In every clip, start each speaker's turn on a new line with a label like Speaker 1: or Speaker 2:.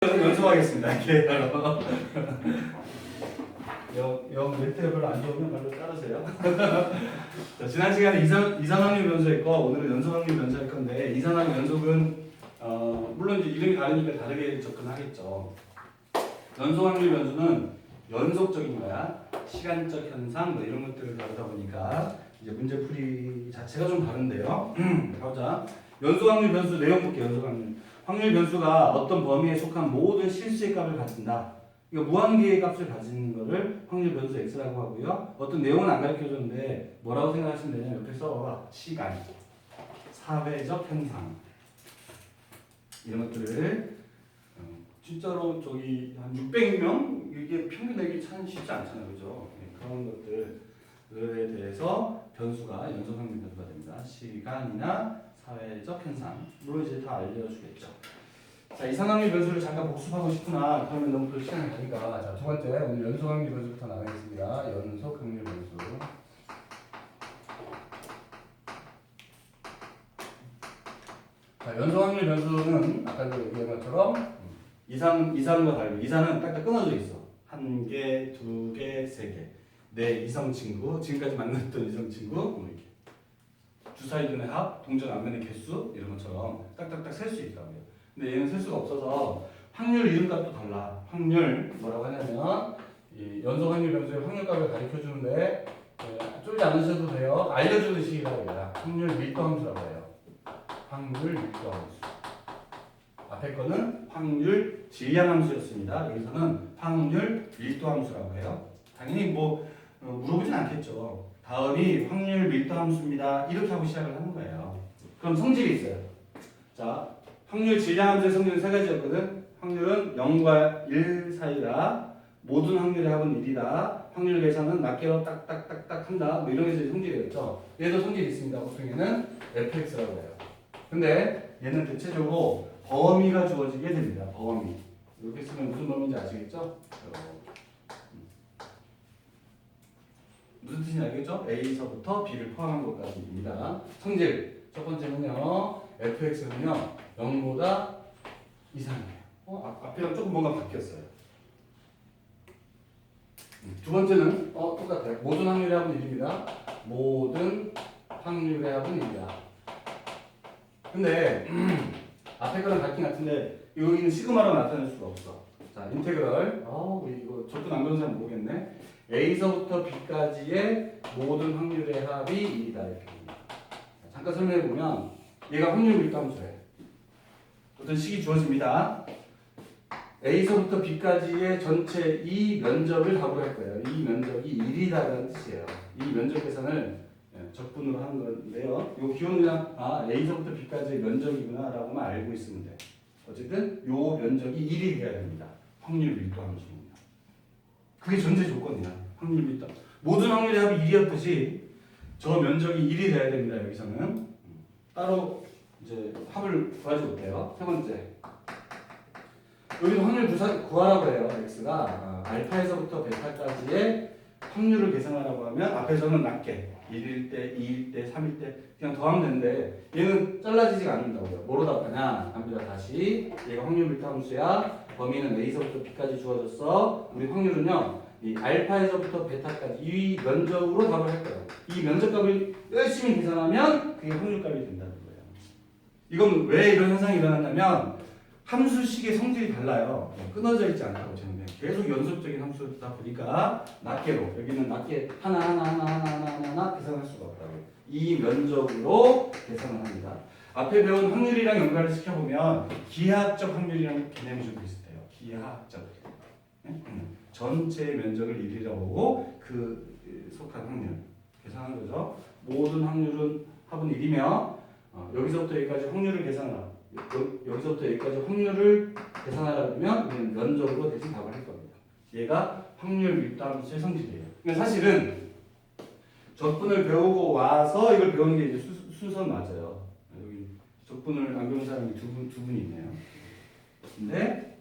Speaker 1: 연습하겠습니다. 이렇게 영 멘트가 별로 안 좋으면 말로 자르세요. 자, 지난 시간에 이산화탄소 변수했고 오늘은 연소확률 변수할 건데 이산화탄소 연속은 물론 이제 이름이 다르니까 다르게 접근하겠죠. 연소확률 변수는 연속적인 거야. 시간적 현상 뭐 이런 것들을 다루다 보니까 이제 문제풀이 자체가 좀 다른데요. 가보자. 연소확률 변수 내용 볼게요. 연소확률. 확률 변수가 어떤 범위에 속한 모든 실수의 값을 가진다. 이거 무한계의 값을 가지는 거를 확률 변수 x라고 하고요. 어떤 내용은 안 가르쳐줬는데 뭐라고 생각하시면 되냐면 옆에 써봐. 시간, 사회적 현상 이런 것들을 진짜로 저기 한 600명 이게 평균 내기 참 쉽지 않잖아요, 그죠? 네, 그런 것들에 대해서 변수가 연속 확률 변수가 됩니다. 시간이나 사회적 현상 물론 이제 다 알려주겠죠. 자, 이산화탄소 변수를 잠깐 복습하고 싶구나. 그러면 너무 또 시간이 가니까. 자, 두 번째 오늘 연속확률 변수부터 나가겠습니다. 연속확률 변수. 자, 연속확률 변수는 아까도 얘기한 것처럼 이산과 달리 이산은 딱딱 끊어져 있어. 한 개, 두 개, 세 개. 내 이성 친구, 지금까지 만났던 이성 친구, 뭐 이렇게. 주사위등의 합, 동전 앞면의 개수 이런 것처럼 딱딱딱 셀 수 있다고요. 근데 얘는 셀 수가 없어서 확률 이름값도 달라. 확률 뭐라고 하냐면 이 연속 확률 변수의 확률값을 가르쳐 주는데 쫄지 않으셔도 돼요. 알려주는 식이라고 해요. 확률 밀도 함수라고 해요. 확률 밀도 함수. 앞에 거는 확률 질량 함수였습니다. 여기서는 확률 밀도 함수라고 해요. 당연히 뭐 물어보진 않겠죠. 다음이 확률 밀도 함수입니다. 이렇게 하고 시작을 하는 거예요. 그럼 성질이 있어요. 자, 확률 질량 함수의 성질은 세 가지였거든. 확률은 0과 1 사이다. 모든 확률의 합은 1이다. 확률 계산은 낱개로 딱딱딱딱 한다. 뭐 이런 게 성질이었죠. 얘도 성질이 있습니다. 보통 얘는 fx라고 해요. 근데 얘는 대체적으로 범위가 주어지게 됩니다. 범위. 이렇게 쓰면 무슨 범위인지 아시겠죠? 무슨 뜻인지 알겠죠? A서부터 B를 포함한 것까지입니다. 성질 첫 번째는요. fx는요. 0보다 이상이에요. 앞이랑 조금 뭔가 바뀌었어요. 두 번째는 똑같아요. 모든 확률의 합은 1입니다. 모든 확률의 합은 1이다. 근데 앞에 거랑 같긴 같은데 여기는 시그마로 나타낼 수가 없어. 자, 인테그럴. 이거 접근 안 배운 사람 모르겠네. A서부터 B까지의 모든 확률의 합이 1이다 이렇게 됩니다. 잠깐 설명해 보면 얘가 확률 밀도 함수예요. 어떤 식이 주어집니다. A서부터 B까지의 전체 이 면적을 답으로 할 거예요. 이 면적이 1이다라는 뜻이에요. 이 면적 계산을 적분으로 하는 건데요. 이 기호는 그냥 A서부터 B까지의 면적이구나라고만 알고 있으면 돼. 어쨌든 이 면적이 1이 돼야 됩니다. 확률 밀도 함수입니다. 그게 전제 조건이야. 확률 밀도. 모든 확률의 합이 1이었듯이 저 면적이 1이 돼야 됩니다. 여기서는 따로 이제 합을 구하지 못해요. 세 번째. 여기도 확률 구하라고 해요. x가 알파에서부터 베타까지의 확률을 계산하라고 하면 앞에서는 낮게 1일 때, 2일 때, 3일 때 그냥 더하면 되는데 얘는 잘라지지가 않는다고요. 뭐로 답하냐? 갑니다. 다시 얘가 확률 밀도 함수야. 범위는 A서부터 B까지 주어졌어. 우리 확률은요. 이 알파에서부터 베타까지 이 면적으로 답을 할 거예요. 이 면적값을 열심히 계산하면 그게 확률값이 된다는 거예요. 이건 왜 이런 현상이 일어났냐면 함수식의 성질이 달라요. 끊어져 있지 않다고 저는 계속 연속적인 함수다 보니까 낱개로 여기는 낱개 하나 계산할 수가 없다고. 이 면적으로 계산을 합니다. 앞에 배운 확률이랑 연관을 시켜보면 기하학적 확률이라는 개념이 좀 비슷해요. 기하학적. 전체 면적을 1이라고 보고 그 속한 확률 계산한 거죠. 모든 확률은 합은 1이며 여기서부터 여기까지 확률을 계산하라. 여기서부터 여기까지 확률을 계산하려면 우리는 면적으로 대신 답을 할 겁니다. 얘가 확률 밀도 함수의 성질이에요. 그러니까 사실은 적분을 배우고 와서 이걸 배우는 게 이제 순서는 맞아요. 여기 적분을 안 배운 사람이 두 분이 있네요. 근데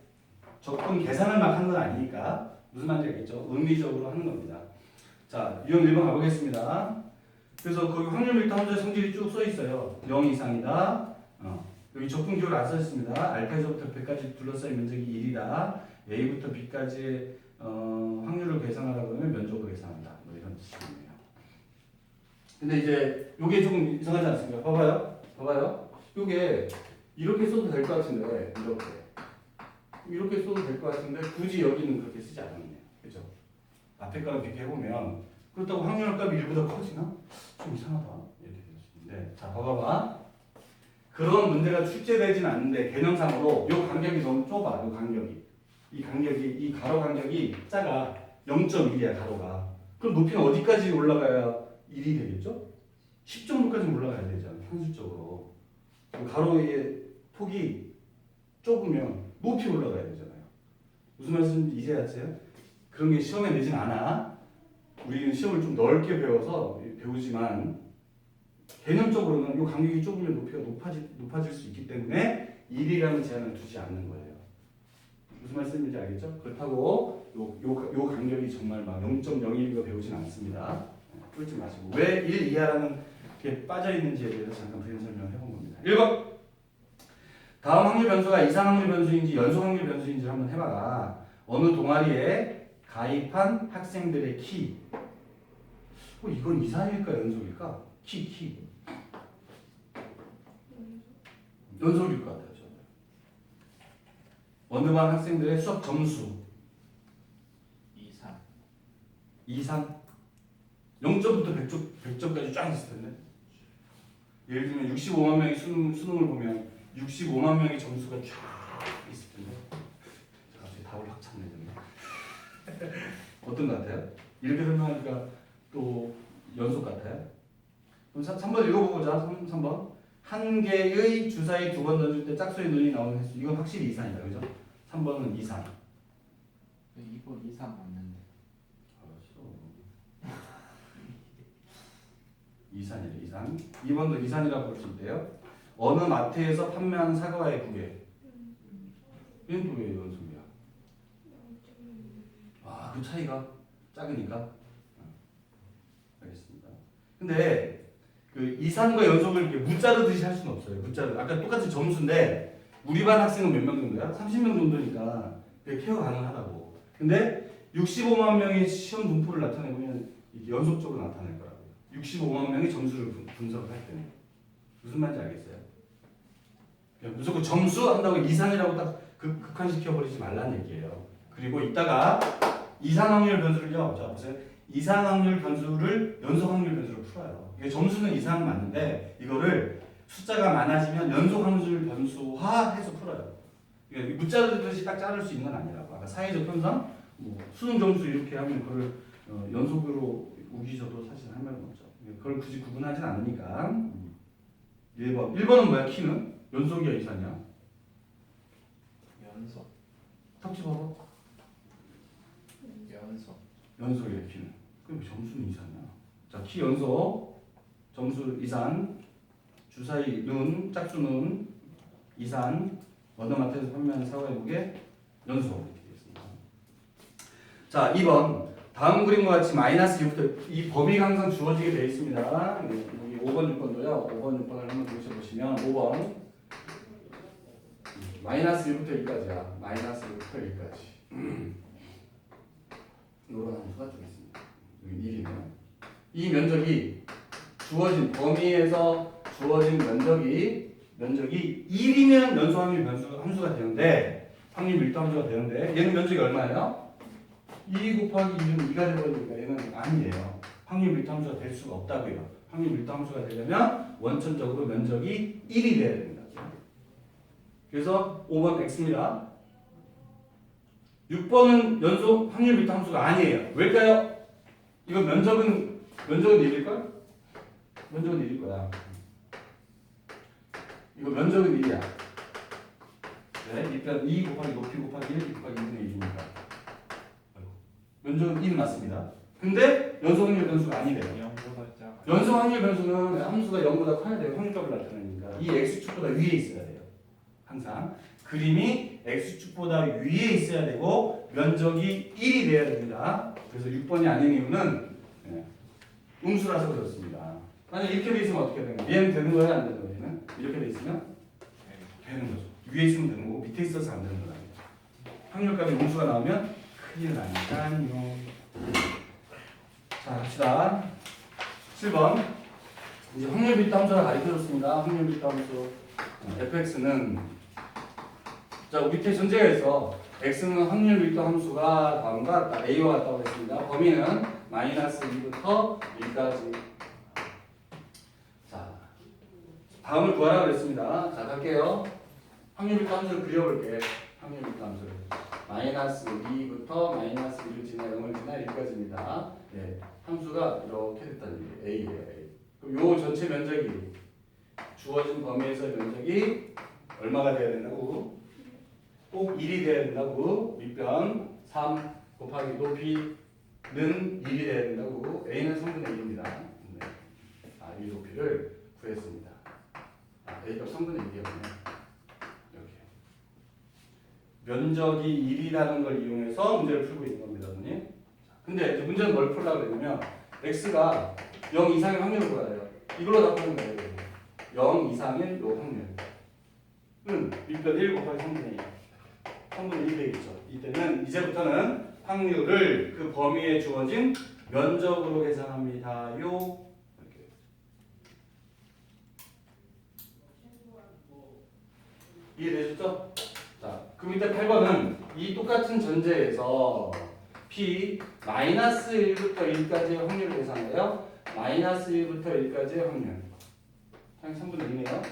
Speaker 1: 적분 계산을 막 하는 건 아니니까 무슨 말인지 알겠죠? 의미적으로 하는 겁니다. 자, 유형 1번 가보겠습니다. 그래서 거기 확률 밀도 함수의 성질이 쭉 써 있어요. 0 이상이다. 여기 적분 기호를 안 썼습니다. 알파에서부터 100까지 둘러싸인 면적이 1이다. A부터 B까지의 확률을 계산하라고 하면 면적을 계산한다. 뭐 이런 뜻이네요. 근데 이제 요게 조금 이상하지 않습니까? 봐봐요. 요게 이렇게 써도 될 것 같은데 이렇게 써도 될 것 같은데 굳이 여기는 그렇게 쓰지 않았네요. 그죠? 앞에 거랑 비교해보면 그렇다고 확률값이 1보다 커지나? 좀 이상하다. 이렇게 될 수 있는데 자 봐봐. 그런 문제가 출제되진 않는데 개념상으로 요 간격이 너무 좁아. 요 간격이. 이 가로 간격이 작아. 0.1이야 가로가. 그럼 높이는 어디까지 올라가야 1이 되겠죠? 10 정도까지 올라가야 되잖아. 현실적으로. 가로의 폭이 좁으면 높이 올라가야 되잖아요. 무슨 말씀인지 이제 아세요? 그런 게 시험에 내진 않아. 우리는 시험을 좀 넓게 배우지만 개념적으로는 이 간격이 좁으면 높이가 높아질 수 있기 때문에 1이라는 제한을 두지 않는 거예요. 무슨 말씀인지 알겠죠? 그렇다고 요 간격이 정말 막 0.01로 배우진 않습니다. 쫄지 마시고 왜 1 이하라는 게 빠져 있는지에 대해서 잠깐 부연 설명을 해본 겁니다. 1번 다음 확률 변수가 이상 확률 변수인지 연속 확률 변수인지 한번 해봐라. 어느 동아리에 가입한 학생들의 키. 이건 이상일까 연속일까? 키. 연속일 것 같아요. 저는. 어느 반 학생들의 수학 점수. 2상. 0점부터 100점까지 쫙 있을 텐데. 예를 들면 65만 명이 수능을 보면 65만 명의 점수가 쫙 있을 텐데. 제가 갑자기 답을 확 찾네. 어떤 것 같아요? 이렇게 설명하니까 또 연속 같아요? 그럼 3번 읽어보자. 3번. 한 개의 주사위 2번 던질 때 짝수의 눈이 나오는 횟수. 이건 확실히 이상이다. 그죠? 3번은 이상.
Speaker 2: 2번 이상 맞는데.
Speaker 1: 이산이래. 이산. 2번도 이산이라고 볼 수 있대요. 어느 마트에서 판매하는 사과의 무게. 얘는 또 왜 연속이야? 그 차이가 작으니까. 알겠습니다. 근데 그 이산과 연속을 이렇게 무자르듯이 할 수는 없어요. 아까 똑같은 점수인데 우리 반 학생은 몇 명 정도야? 30명 정도니까 그게 케어 가능하다고. 근데 65만 명의 시험 분포를 나타내보면 이게 연속적으로 나타날 거라고요. 65만 명의 점수를 분석을 할 때는. 무슨 말인지 알겠어요? 무조건 점수 한다고 이산이라고 딱 극한시켜버리지 말라는 얘기예요. 그리고 이따가 이산 확률 변수를요. 자 보세요. 이산 확률 변수를 연속 확률 변수로 풀어요. 이게 점수는 이상 맞는데 이거를 숫자가 많아지면 연속 확률 변수화해서 풀어요. 이게 무자르듯이 딱 자를 수 있는 건 아니라고. 아까 사회적 현상, 수능 점수 이렇게 하면 그걸 연속으로 우기셔도 사실 할 말은 없죠. 그걸 굳이 구분하진 않으니까. 1번. 1번은 뭐야? 키는? 연속이야 이산이야?
Speaker 2: 연속.
Speaker 1: 탁지 봐봐. 연속이야 키는. 그럼 점수는 이산이야. 자, 키 연속, 점수 이산, 주사위 눈, 짝수는 이산, 어느 마트에서 판매하는 사과의 무게 연속 이렇게 되겠습니다. 자, 2번. 다음 그림과 같이 마이너스 2부터 이 범위가 항상 주어지게 되어 있습니다. 여기 5번, 6번도요. 5번, 6번을 한번 보셔보시면 5번 마이너스 1부터 2까지야. 마이너스 1부터 2까지. 이런 함수가 좀 있습니다. 여기 1이네요. 이 면적이 주어진 범위에서 주어진 면적이 1이면 연속 확률 함수가 되는데 확률 밀도 함수가 되는데 얘는 면적이 얼마예요? 2 곱하기 2는 2가 되버리니까 얘는 아니에요. 확률 밀도 함수가 될 수가 없다고요. 확률 밀도 함수가 되려면 원천적으로 면적이 1이 돼야 됩니다. 그래서 5번 X입니다. 6번은 연속 확률 밀도 함수가 아니에요. 왜일까요? 이거 면적은 1일걸? 면적은 1일 거야. 이거 면적은 1이야. 네, 일단 2 곱하기 높이 곱하기 1 곱하기 2분의 1이니까. 면적은 1 맞습니다. 근데 연속 확률 변수가 아니래요. 연속 확률 변수는 함수가 0보다 커야 돼요. 확률값을 나타내니까. 이 x축보다 위에 있어야 돼요. 항상. 그림이 x축보다 위에 있어야 되고 면적이 1이 돼야 됩니다. 그래서 6번이 아닌 이유는 음수라서 그렇습니다. 만약 이렇게 돼 있으면 어떻게 되는 거예요? 얘는 되는 거예요? 안 되는 거예요? 얘는? 이렇게 돼 있으면? 되는 거죠. 위에 있으면 되는 거고 밑에 있어서 안 되는 건 아니에요. 확률값이 음수가 나오면 큰일 나니까요. 자, 갑시다. 7번. 이제 확률 빗다 함수를 가르쳐줬습니다. 확률 빗다 함수. fx는 자, 밑에 전제가 있어. x는 확률 빗다 함수가 다음과 같다. a와 같다고 했습니다. 범위는 마이너스 2부터 1까지. 자, 다음을 구하라고 그랬습니다. 자, 갈게요. 확률 빗다 함수를 그려볼게. 확률 빗다 함수를. 마이너스 2부터 마이너스 1을 지나 0을 지나 1까지입니다. 예, 함수가 이렇게 됐다는 얘기예요. a예요, a. 그럼 요 전체 면적이 주어진 범위에서의 면적이 얼마가 돼야 된다고? 꼭 1이 돼야 된다고. 밑변 3 곱하기 높이는 1이 돼야 된다고. a는 3분의 1입니다. 네. 아, 이 높이를 구했습니다. 아, a가 3분의 1이었네. 면적이 1이라는 걸 이용해서 문제를 풀고 있는 겁니다, 선생님. 근데 이제 문제는 뭘 풀려고 그러냐면 x가 0 이상의 확률을 구하래요. 이걸로 다 푸는 거예요. 0 이상의 요 확률은 밑변 1 곱하기 3분의 1. 3분의 1 되겠죠. 이제부터는 확률을 그 범위에 주어진 면적으로 계산합니다요. 이렇게. 이해되셨죠? 자, 그 밑에 8번은 이 똑같은 전제에서 P 마이너스 1부터 1까지의 확률을 계산해요. 마이너스 1부터 1까지의 확률. 그냥 3분의 1이네요.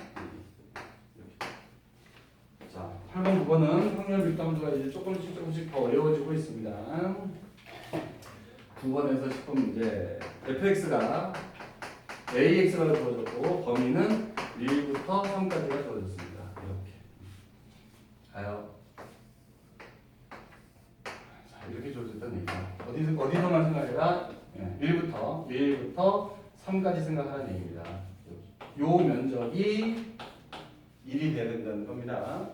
Speaker 1: 자, 8번, 9번은 확률 빗담수가 이제 조금씩 더 어려워지고 있습니다. 9번에서 10번 문제. fx가 ax가 주어졌고 범위는 1부터 3까지가 주어졌습니다. 가요. 자, 이렇게 주어졌다는 얘기죠. 어디서만 생각해라? 1부터 3까지 생각하라는 얘기입니다. 요 면적이 1이 돼야 된다는 겁니다.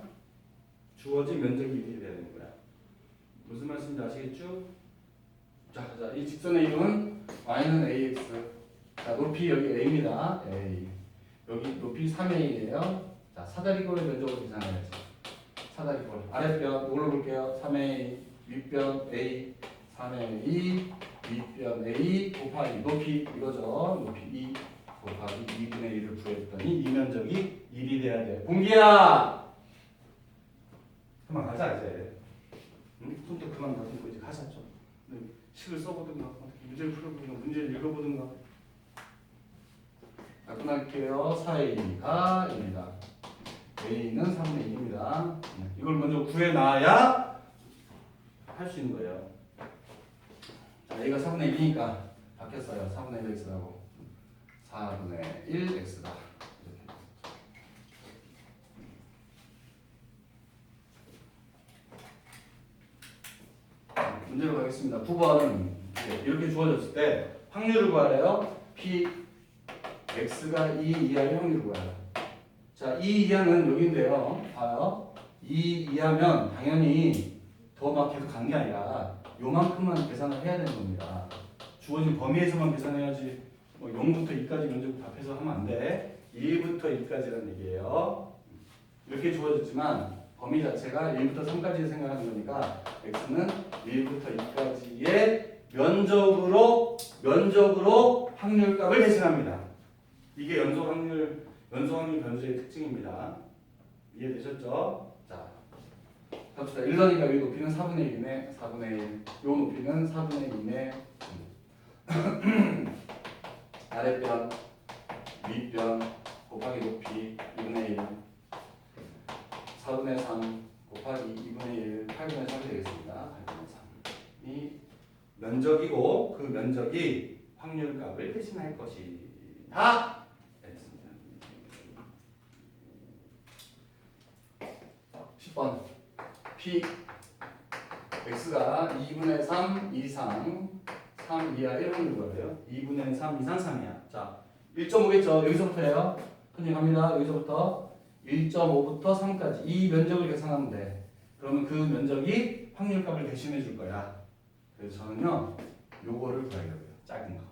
Speaker 1: 주어진 면적이 1이 돼야 되는 거야. 무슨 말씀인지 아시겠죠? 자, 이 직선의 이름은 y는 ax. 자, 높이 여기 a입니다. a. 여기 높이 3a예요. 자, 사다리꼴의 면적으로 계산해야지. 사다리꼴 아랫변 뭘로 볼게요? 3a 윗변 a 3a 윗변 a 곱하기 높이 이거죠. 높이 2 곱하기 2분의 1을 구했더니 이 면적이 1이 돼야 돼. 봉기야! 그만 가자 이제. 응? 손톱 그만 다듬고 이제 가자 좀. 식을 써보든가 문제를 풀어보든가 문제를 읽어보든가. 자, 끝날게요. 4a가 입니다. a는 3분의 1입니다. 이걸 먼저 구해놔야 할 수 있는 거예요. 자, a가 4분의 1이니까 바뀌었어요. 4분의 1 x라고. 4분의 1 x다. 문제로 가겠습니다. 9번 이렇게 주어졌을 때 확률을 구하래요. p x가 2 이하의 확률을 구하래요. 자, 2 이하는 여기인데요. 봐요. 2 이하면 당연히 더 막 계속 간 게 아니라 요만큼만 계산을 해야 되는 겁니다. 주어진 범위에서만 계산해야지 뭐 0부터 2까지 면적 답해서 하면 안 돼. 1부터 2까지라는 얘기예요. 이렇게 주어졌지만 범위 자체가 1부터 3까지 생각하는 거니까 x는 1부터 2까지의 면적으로 확률값을 대신합니다. 이게 연속 확률 변수의 특징입니다. 이해되셨죠? 자, 갑시다. 1러니까 이 높이는 4분의 1이네. 4분의 1. 요 높이는 4분의 2네. 아랫변, 윗변 곱하기 높이 2분의 1. 4분의 3 곱하기 2분의 1. 8분의 3이 되겠습니다. 8분의 3이 면적이고 그 면적이 확률값을 대신할 것이다. 10번 P X가 2분의 3 이상 3 이하 1 확률 거예요. 2분의 3 이상 3이야. 자, 1.5겠죠. 여기서부터예요. 흔히 갑니다. 여기서부터 1.5부터 3까지 이 면적을 계산하면 돼. 그러면 그 면적이 확률값을 대신해 줄 거야. 그래서 저는요 요거를 구하려고요. 작은 거.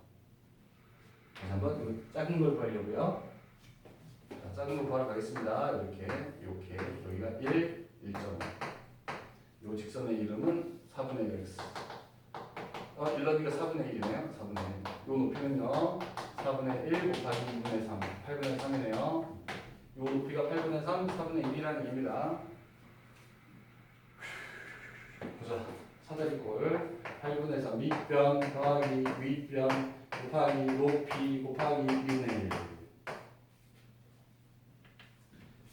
Speaker 1: 다시 한번 요 작은 걸 구하려고요. 자, 자, 작은 거 구하러 가겠습니다. 이렇게 여기가 1, 1.5. 요 직선의 이름은 4분의 1 x. 1 더하기가 4분의 1이네요. 4분의 1. 요 높이는요. 4분의 1 곱하기 2분의 3. 8분의 3이네요. 요 높이가 8분의 3, 4분의 1이라는 얘기입니다. 보자. 사다리꼴 8분의 3 밑변 더하기 윗변 곱하기 높이 곱하기 2분의 1.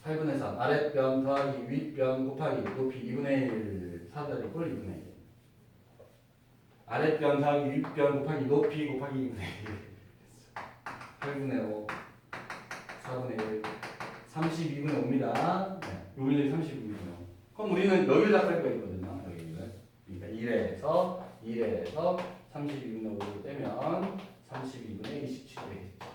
Speaker 1: 8분의 3 아랫변 더하기 윗변 곱하기 높이 2분의 1. 사다리꼴 2분의 1. 아랫변 더하기 윗변 곱하기 높이 곱하기 2분의 1. 8분의 5 4분의 1 32분의 5입니다. 네, 요 문제는 32분의 5. 그럼 우리는 여기를 잡을 거거든요. 여기를. 그러니까 1에서 32분의 5를 빼면 32분의 27 되겠죠.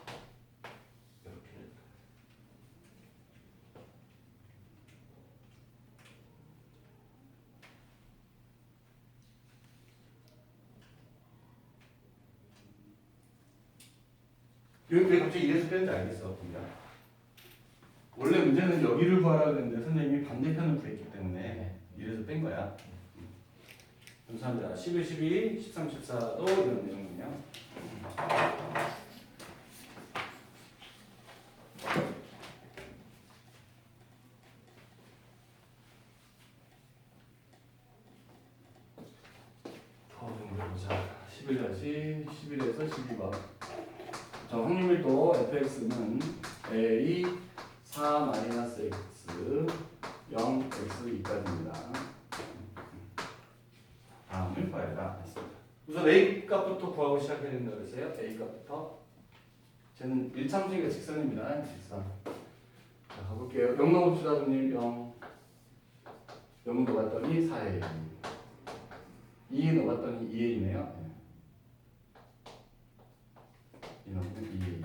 Speaker 1: 이렇게. 왜 갑자기 이래서 빼는지 알겠어, 분명. 원래 문제는 여기를 구하라고 했는데 선생님이 반대편을 구했기 때문에 이래서 뺀 거야. 감사합니다. 11, 12, 13, 14도 이런 내용이군요. 더 좀 해보자. 11에서 12번. 자, 확률밀도 fx는 a 4-x 0 x 2까지입니다. 다음을 봐야라 했습니다. 우선 a 값부터 구하고 시작해야 된다고 했어요. a 값부터. 쟤는 1참수니까 직선입니다. 직선. 자, 가볼게요. 0 넣읍시다, 손님. 0 넣어봤더니 4a. 2 넣어봤더니 2a네요. 이놈은 2a.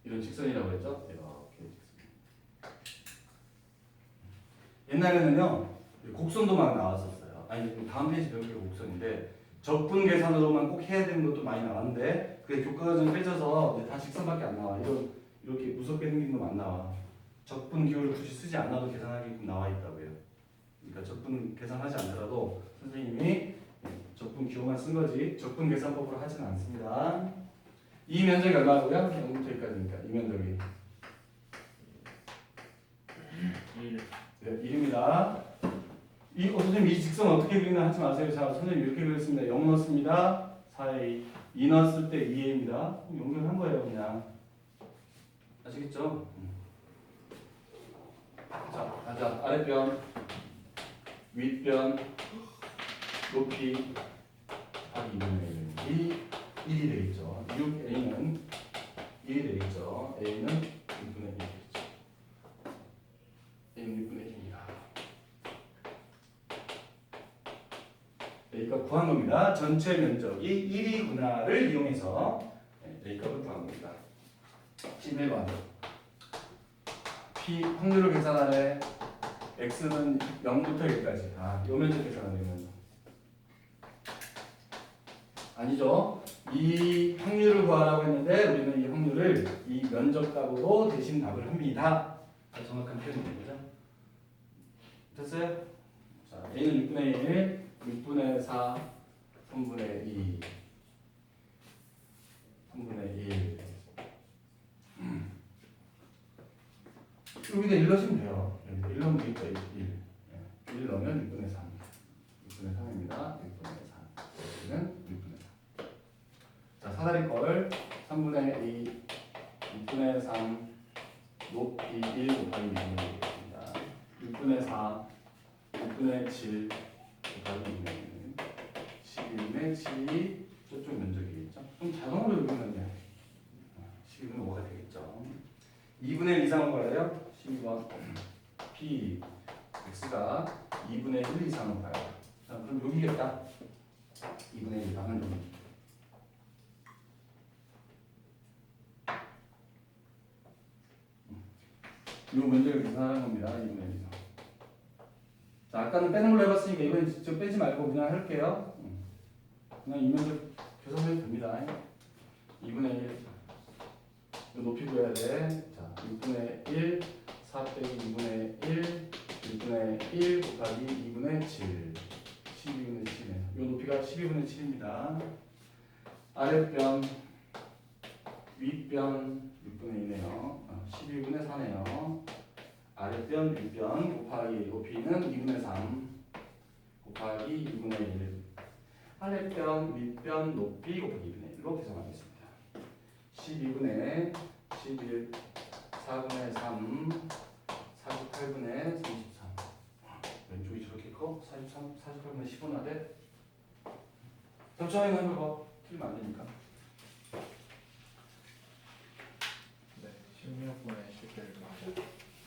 Speaker 1: 이런 직선이라고 했죠? 이렇게 직선. 옛날에는요, 곡선도 막 나왔었어요. 아니, 다음 페이지 배울 게 곡선인데, 적분 계산으로만 꼭 해야 되는 것도 많이 나왔는데, 그게 교과과정 빼져서 이제 다 직선밖에 안 나와. 이렇게 무섭게 생긴 거 안 나와. 적분 기호를 굳이 쓰지 않아도 계산하게끔 나와 있다고요. 그러니까 적분 계산하지 않더라도 선생님이 적분 기호만 쓴 거지, 적분 계산법으로 하지는 않습니다. 이 면적이 얼마고요? 0부터 1까지니까 이 면적이 1. 네, 1입니다. 선생님 이 직선 어떻게 그리나 하지 마세요. 자, 선생님 이렇게 그렸습니다. 0 넣었습니다. 4a. 2 넣었을 때 2a입니다. 연결한 거예요, 그냥. 아시겠죠? 자, 가자. 아랫변, 윗변, 높이 하기 2분의 1. 1이 되겠죠. 6a는 1이 되겠죠. a는 6분의 1 되겠죠. a는 6분의 1입니다. a값 구한 겁니다. 전체 면적이 1이구나를 이용해서 a값을 구한 겁니다. 11번 p 확률을 계산하래. x는 0부터 1까지. 요 면적 계산하는 면적. 아니죠. 이 확률을 구하라고 했는데 우리는 이 확률을 이 면적값으로 대신 답을 합니다. 정확한 표현이 되죠. 됐어요? 자, a는 6분의 1, 6분의 4, 3분의 2, 3분의 1. 여기다 1 넣으시면 돼요. 1 넣으면 되겠다. 1 넣으면 6분의 3. 6분의 3입니다. 6분의 3. 여기는 6분의 3. 자, 사다리꼴 3분의 2, 6분의 3, 높이 1 곱하기 2분의 1입니다. 6분의 4, 6분의 7 곱하기 2분의 1. 12분의 7이 저쪽 면적이겠죠. 그럼 자동으로 여기는 12분의 5가 되겠죠. 2분의 1 이상은 뭐예요? 12번 p x가 2분의 1 이상은 봐요. 자, 그럼 여기겠다. 2분의 1 이상은 여기. 이 면적을 계산하는 겁니다. 2분의 1 이상. 자, 아까는 빼는 걸로 해봤으니까 이번엔 직접 빼지 말고 그냥 할게요. 그냥 이 면적 계산해도 됩니다. 2분의 1 이거 높이 구해야 돼. 자, 6분의 1, 4 빼기 2분의 1, 6분의 1 곱하기 2분의 7. 12분의 7이에요. 이 높이가 12분의 7입니다. 아랫변, 윗변 6분의 2네요. 12분의 4네요. 아랫변, 윗변 곱하기 높이는 2분의 3 곱하기 2분의 1. 아랫변, 윗변, 높이 곱하기 2분의 1로 계산하겠습니다. 12분의 11, 4분의 3, 48분의 33. 왼쪽이 저렇게 커? 43, 48분의 15나 돼? 잠시만요, 해봐. 틀리면 안 되니까.
Speaker 2: 네, 16분의 11 맞아요.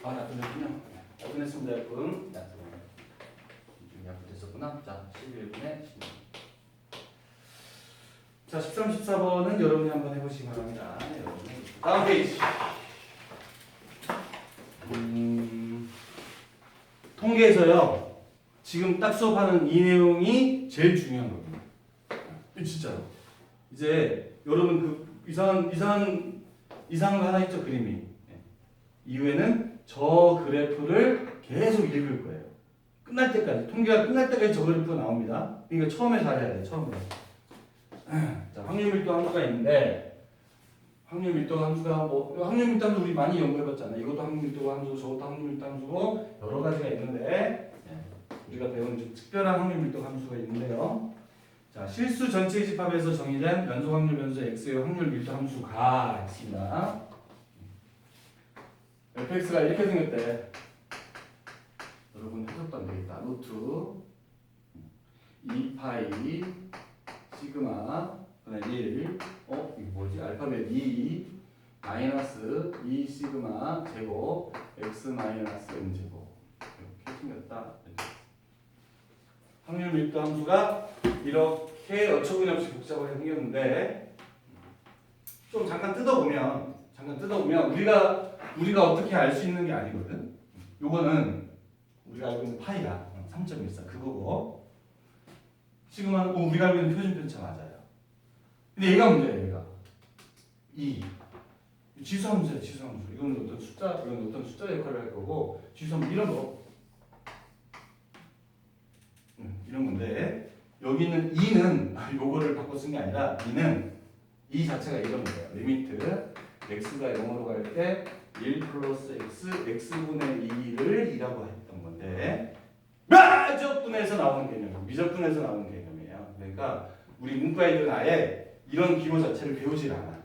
Speaker 1: 아, 약분했군요. 약분했습니다, 약분. 약분됐었구나. 자, 11분의 16. 자, 13, 14번은 여러분이 한번 해보시기 바랍니다. 여러분이. 다음 페이지. 통계에서요. 지금 딱 수업하는 이 내용이 제일 중요한 겁니다. 진짜로. 이제 여러분 그 이상한 거 하나 있죠, 그림이. 이후에는 저 그래프를 계속 읽을 거예요. 끝날 때까지. 통계가 끝날 때까지 저 그래프가 나옵니다. 그러니까 처음에 잘해야 돼요, 처음에. 자, 확률 밀도 함수가 있는데, 확률 밀도 함수가 확률 밀도 함수 우리 많이 연구해봤잖아요. 이것도 확률 밀도 함수, 저것도 확률 밀도 함수고, 여러 가지가 있는데, 우리가 배우는 좀 특별한 확률 밀도 함수가 있는데요. 자, 실수 전체 집합에서 정의된 연속 확률 변수 x의 확률 밀도 함수가 있습니다. fx가 이렇게 생겼대. 여러분 해석도 안 되겠다. 루트 2파이 시그마 분의 1 이거 뭐지? 알파벳 2 마이너스 2 시그마 제곱 x 마이너스 m 제곱 이렇게 생겼다. 확률 밀도 함수가 이렇게 어처구니없이 복잡하게 생겼는데 좀 잠깐 뜯어보면 우리가 어떻게 알 수 있는 게 아니거든. 요거는 우리가 알고 있는 파이가 3.14 그거고 시그마는 우리가 알고 있는 표준 편차 맞아요. 근데 얘가 문제예요. 얘가 2 지수함수야. 지수함수. 이건 어떤 숫자 역할을 할 거고 지수함수 이런 거 이런 건데 여기 있는 2는 요거를 바꿔 쓴 게 아니라 2는 2 자체가 이런 거예요. 리미트 x가 0으로 갈 때 1 플러스 x, x분의 2를 2라고 했던 건데 미적분에서 나오는 개념이에요. 미적분에서 나오는 개념이에요. 그러니까 우리 문과애들은 아예 이런 기호 자체를 배우질 않아.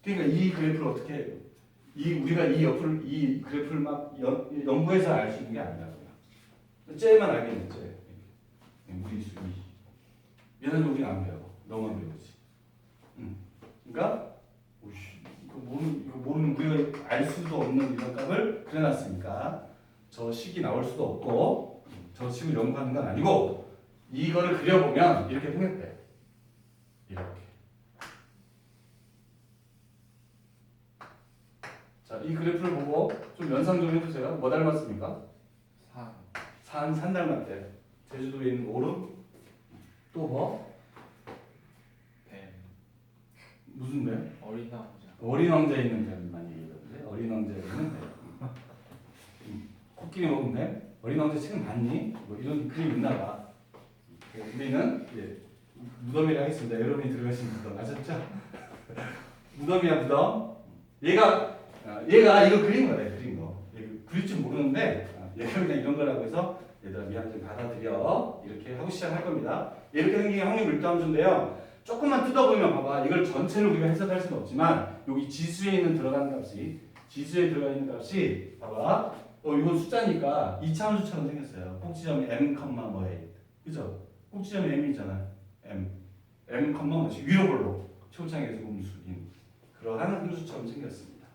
Speaker 1: 그러니까 이 그래프를 어떻게 해요? 우리가 이 그래프를 막 연구해서 알 수 있는 게 아니라고요. 쟤만 알겠네, 쟤. 무리수 2. 얘는 우리가 안 배워. 너만 배우지. 그러니까 이거 모르는 우리가 알 수도 없는 이런 값을 그려놨으니까 저 식이 나올 수도 없고 저 식을 연구하는 건 아니고 이거를 그려보면 이렇게 생겼대. 이렇게. 자, 이 그래프를 보고 좀 연상 좀 해주세요. 뭐 닮았습니까? 산 닮았대. 제주도에 있는 오름? 또 뭐?
Speaker 2: 뱀.
Speaker 1: 무슨 뱀?
Speaker 2: 어린 왕자.
Speaker 1: 어린 왕자에 있는 뱀 많이 얘기하는데 어린 왕자에 있는 뱀. 코끼리 먹은 뱀? 어린 왕자 책은 봤니? 뭐 이런 그림 있나 봐. 우리는 무덤이라 하겠습니다. 여러분이 들어가신 무덤 아셨죠? 무덤이야 무덤. 얘가 이거 그린 거래. 그린 거. 그릴 줄 모르는데 얘가 그냥 이런 거라고 해서 얘들아 미안해 좀 받아들여 이렇게 하고 시작할 겁니다. 이렇게 생긴 게 확률 밀도 함수인데요. 조금만 뜯어보면 봐봐. 이걸 전체를 우리가 해석할 수는 없지만 여기 지수에 들어가 있는 값이 봐봐. 이거 숫자니까 2차 함수처럼 생겼어요. 꼭지점이 m, 뭐에 그죠? 꼭지점이 m이잖아. m, 뭐지? 위로 볼록 초창에서 보면 숙인 그러한 함수처럼 생겼습니다.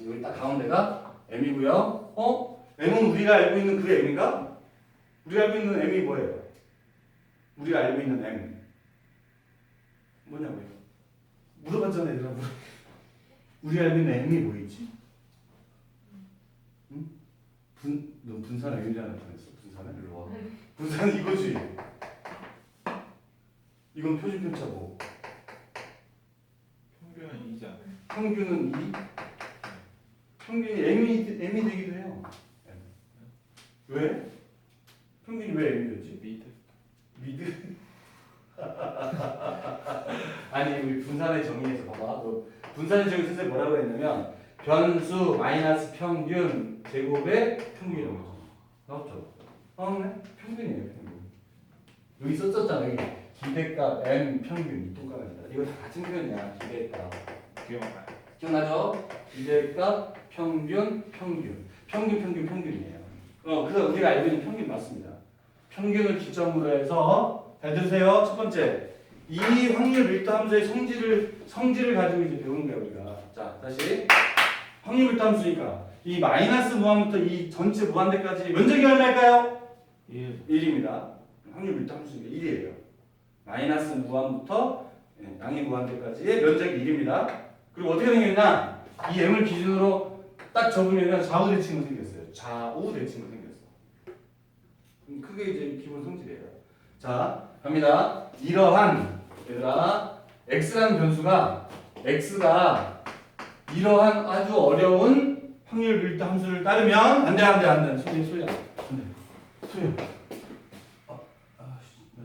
Speaker 1: 여기 딱 가운데가 m이고요. m은 우리가 알고 있는 그 m인가? 우리가 알고 있는 m이 뭐예요? 우리가 알고 있는 m 뭐냐고요? 물어봤잖아요, 얘들아. 우리가 알고 있는 m이 뭐였지? 응? 너 분산 m이라는 나타냈어. 분산은 일로 와. 분산은 이거지. 이건 표준 편차고.
Speaker 2: 평균은 2잖아요.
Speaker 1: 평균은 2. 평균이 m이 되기도 해요. 왜? 평균이 왜 m이 되지? 미드? 아니 우리 분산의 정의에서 봐봐. 분산의 정의 선생님 뭐라고 했냐면 변수 마이너스 평균 제곱의 평균이라고 했잖아. 나왔죠? 나왔네? 평균이에요 평균. 여기 썼었잖아. 여기 기대값 m 평균 이동값입니다. 이거 다 같은 표현이야. 기대값.
Speaker 2: 기억나요?
Speaker 1: 기억나죠? 기대값 평균이에요. 그래서 우리가 알고 있는 평균 맞습니다. 평균을 기점으로 해서 잘 들으세요. 첫 번째, 이 확률 밀도 함수의 성질을 가지고 이제 배우는 거야 우리가. 자, 다시 확률 밀도 함수니까 이 마이너스 무한부터 이 전체 무한대까지 면적이 얼마일까요? 1입니다. 확률 밀도 함수니까 1이에요. 마이너스 무한부터 양의 무한대까지의 면적이 1입니다. 그리고 어떻게 생겼냐? 이 m을 기준으로 딱 접으면 좌우 대칭으로 생겼어요. 좌우 대칭으로 생겼어. 크게 이제 기본 성질이에요. 자, 갑니다. 이러한 얘들아 x라는 변수가 x가 이러한 아주 어려운 확률 밀도 함수를 따르면 안돼 소리 나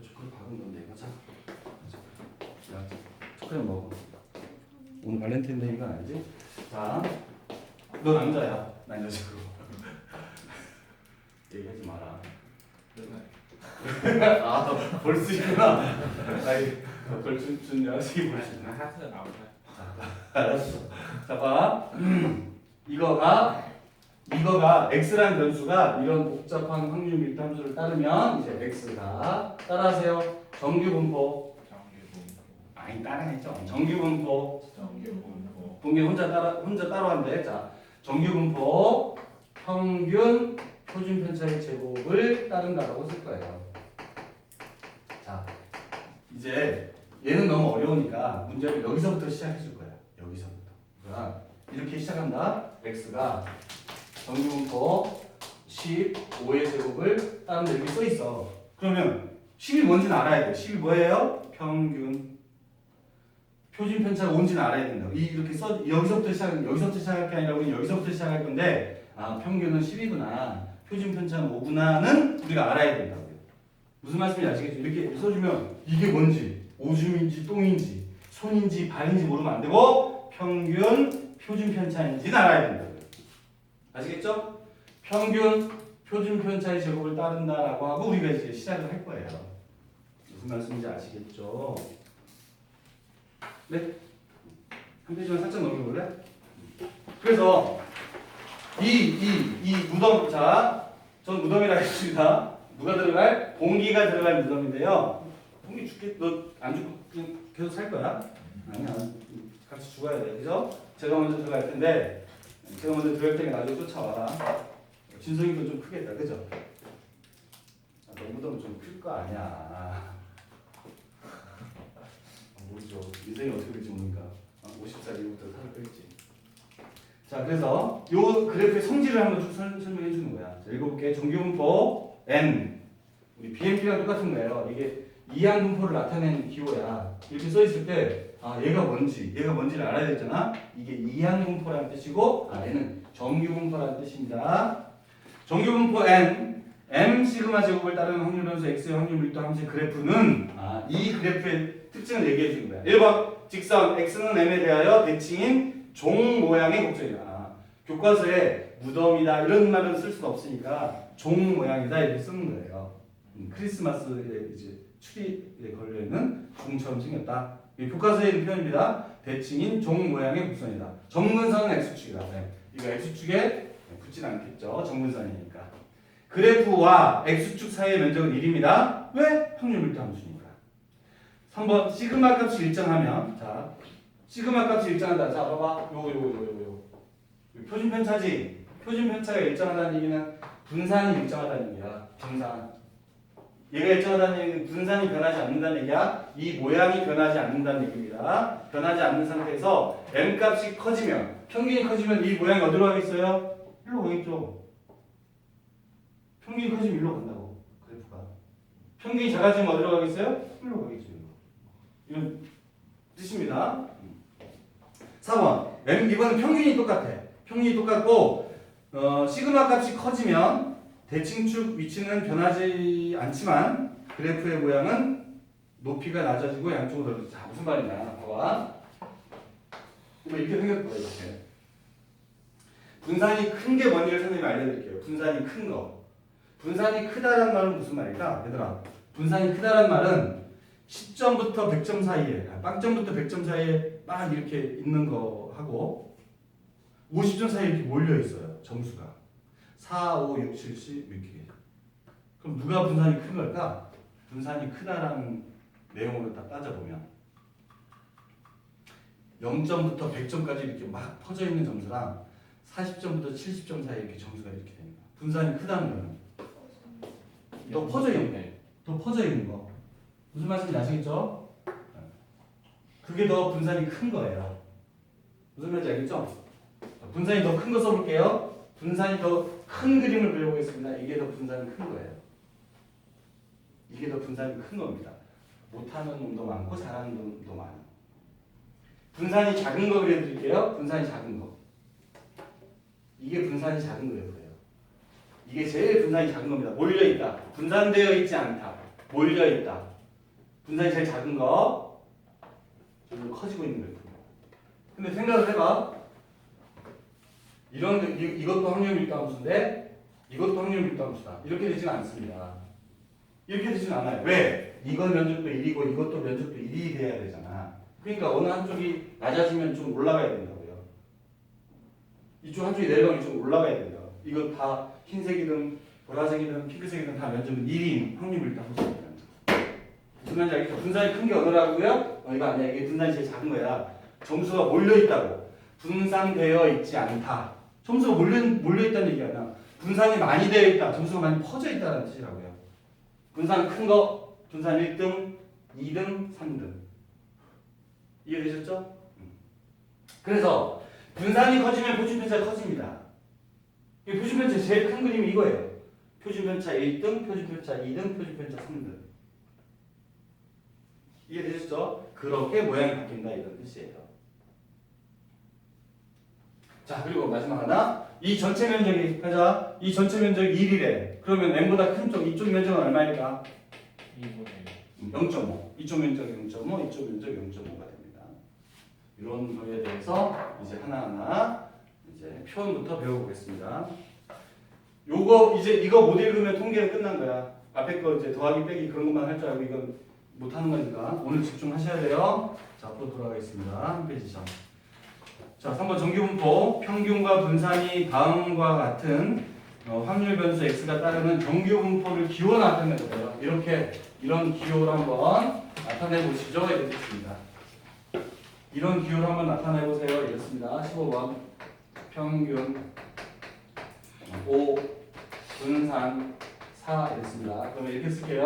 Speaker 1: 초콜릿 박은 건데 이거 자 초콜릿 먹어. 오늘 발렌타인데이가 아니지? 자, 너 남자야, 난 여자고. 얘기하지 마라. 아, 볼 수 있구나. 아이, 벌준 여자식이 볼 수 있나?
Speaker 2: 하트 나오네.
Speaker 1: 알았어. 자, 봐. 이거가 x라는 변수가 이런 복잡한 확률 밀도 함수를 따르면 이제 x가 따라하세요. 정규분포. 아니 따라했죠. 정규분포. 분기 혼자 따로 한대. 자, 정규분포 평균 표준 편차의 제곱을 따른다라고 쓸 거예요. 자, 이제 얘는 너무 어려우니까 문제를 여기서부터 시작해 줄 거야. 여기서부터. 그러니까 이렇게 시작한다. x가 정규분포 15의 제곱을 따른다 이렇게 써 있어. 그러면 10이 뭔지는 알아야 돼. 10이 뭐예요? 평균. 표준 편차가 뭔지는 알아야 된다고. 이렇게 써 여기서부터 시작할 게 아니라 우리 여기서부터 시작할 건데 평균은 10이구나. 표준 편차는 5구나는 우리가 알아야 된다고요. 무슨 말씀인지 아시겠죠? 이렇게 써주면 이게 뭔지 오줌인지 똥인지 손인지 발인지 모르면 안 되고 평균 표준 편차인지는 알아야 된다고요. 아시겠죠? 평균 표준 편차의 제곱을 따른다라고 하고 우리가 이제 시작을 할 거예요. 무슨 말씀인지 아시겠죠? 네? 한 페이지만 살짝 넘겨볼래? 그래서 이 무덤, 자, 전 무덤이라 했습니다. 누가 들어갈? 공기가 들어갈 무덤인데요. 공기 죽게, 너 안 죽고 그냥 계속 살 거야? 아니야, 같이 죽어야 돼. 그죠? 제가 먼저 들어갈 텐데, 제가 먼저 들어갈 테니까 나중에 쫓아와라. 진성이도 좀 크겠다, 그죠? 너 무덤은 좀 클 거 아니야. 모르죠. 인생이 어떻게 될지 모르니까 50살 이후부터 살을 뺄지. 자, 그래서 요 그래프의 성질을 한번 쭉 설명해 주는 거야. 자, 읽어볼게. 정규분포 n 우리 BMP랑 똑같은 거예요. 이게 이항분포를 나타내는 기호야. 이렇게 써 있을 때 얘가 뭔지를 알아야 되잖아. 이게 이항분포라는 뜻이고 얘는 정규분포라는 뜻입니다. 정규분포 n m 시그마 제곱을 따르는 확률 변수 x의 확률 밀도 함수의 그래프는 이 그래프의 특징을 얘기해 주는 거야. 1번 직선 x는 m에 대하여 대칭인 종 모양의 곡선이다. 교과서에 무덤이다 이런 말은 쓸 수는 없으니까 종 모양이다 이렇게 쓰는 거예요. 크리스마스에 이제 추리에 걸려 있는 종처럼 생겼다. 이 교과서에 있는 표현입니다. 대칭인 종 모양의 곡선이다. 정근선은 x축이다. 이거 x축에 붙진 않겠죠. 정근선이니까. 그래프와 x축 사이의 면적은 1입니다. 왜? 확률 밀도 함수니까. 3번 시그마 값이 일정하면 자 시그마 값이 일정하다. 자 봐봐 요거 표준 편차지. 표준 편차가 일정하다는 얘기는 분산이 일정하다는 얘기야. 분산. 얘가 일정하다는 얘기는 분산이 변하지 않는다는 얘기야. 이 모양이 변하지 않는다는 얘기입니다. 변하지 않는 상태에서 m 값이 커지면 평균이 커지면 이 모양이 어디로 가겠어요? 일로 가겠죠. 평균이 커지면 일로 간다고. 그래프가. 평균이 작아지면 어디로 가겠어요? 일로 가겠죠. 이런 뜻입니다. 4번. 이번엔 평균이 똑같아. 평균이 똑같고 시그마 값이 커지면 대칭축 위치는 변하지 않지만 그래프의 모양은 높이가 낮아지고 양쪽으로 넓어져. 자, 무슨 말이냐? 봐봐. 뭐 이렇게 생겼거든, 이렇게. 분산이 큰 게 뭔지를 선생님이 알려드릴게요. 분산이 큰 거. 분산이 크다란 말은 무슨 말일까? 얘들아, 분산이 크다란 말은 10점부터 100점 사이에, 빵점부터 100점 사이에 막 이렇게 있는 거 하고 50점 사이에 이렇게 몰려 있어요. 점수가 4, 5, 6, 7, 10 이렇게. 그럼 누가 분산이 큰 걸까? 분산이 크다라는 내용으로 딱 따져보면 0점부터 100점까지 이렇게 막 퍼져 있는 점수랑 40점부터 70점 사이에 이렇게 점수가 이렇게 됩니다. 분산이 크다는 거는 더 퍼져 있네. 더 퍼져 있는 거. 무슨 말씀인지 아시겠죠? 그게 더 분산이 큰 거예요. 무슨 말인지 알겠죠? 분산이 더 큰 거 써볼게요. 분산이 더 큰 그림을 그려보겠습니다. 이게 더 분산이 큰 거예요. 이게 더 분산이 큰 겁니다. 못하는 놈도 많고 잘하는 놈도 많아. 분산이 작은 거 그려드릴게요. 분산이 작은 거. 이게 분산이 작은 그래프예요. 이게 제일 분산이 작은 겁니다. 몰려있다. 분산되어 있지 않다. 몰려있다. 분산이 제일 작은 거. 점점 커지고 있는 그래프입니다. 근데 생각을 해봐. 이것도 확률 밀도함수인데 이것도 확률 밀도함수다. 이렇게 되지는 않습니다. 이렇게 되지는 않아요. 왜? 이건 면적도 1이고 이것도 면적도 1이 돼야 되잖아. 그러니까 어느 한쪽이 낮아지면 좀 올라가야 된다고요. 이쪽 한쪽이 내려가면 이쪽 올라가야 된다고. 이거 다 흰색이든 보라색이든 핑크색이든 다 면적은 1인 확률 밀도함수입니다. 무슨 말인지 알겠죠? 분산이 큰 게 어느라고요? 이거 아니야. 이게 분산이 제일 작은 거야. 점수가 몰려있다고. 분산되어 있지 않다. 점수가 몰려있다는 얘기가 아니라 분산이 많이 되어 있다. 점수가 많이 퍼져 있다는 뜻이라고요. 분산 큰 거, 분산 1등, 2등, 3등. 이해되셨죠? 그래서 분산이 커지면 표준편차가 커집니다. 이 표준편차 제일 큰 그림이 이거예요. 표준편차 1등, 표준편차 2등, 표준편차 3등. 이해되셨죠? 그렇게 모양이 바뀐다 이런 뜻이에요. 자, 그리고 마지막 하나. 이 전체 면적이 가자. 이 전체 면적이 1이래. 그러면 n보다 큰 쪽 이쪽 면적은 얼마일까?
Speaker 2: 2분의
Speaker 1: 0.5. 이쪽 면적이 0.5, 이쪽 면적이 0.5가 됩니다. 이런 거에 대해서 이제 하나하나 이제 표현부터 배워보겠습니다. 요거 이제 이거 못 읽으면 통계는 끝난 거야. 앞에 거 이제 더하기 빼기 그런 것만 할 줄 알고 이건 못 하는 거니까 오늘 집중하셔야 돼요. 자, 앞으로 돌아가겠습니다. 한 페이지죠. 자, 3번 정규분포 평균과 분산이 다음과 같은 확률 변수 x가 따르는 정규분포를 기호 나타내는 거예요. 이렇게 이런 기호를 한번 나타내 보시죠. 이랬습니다. 이런 기호를 한번 나타내 보세요. 이랬습니다. 15번 평균 5 분산 4 이랬습니다. 그러면 이렇게 쓸게요.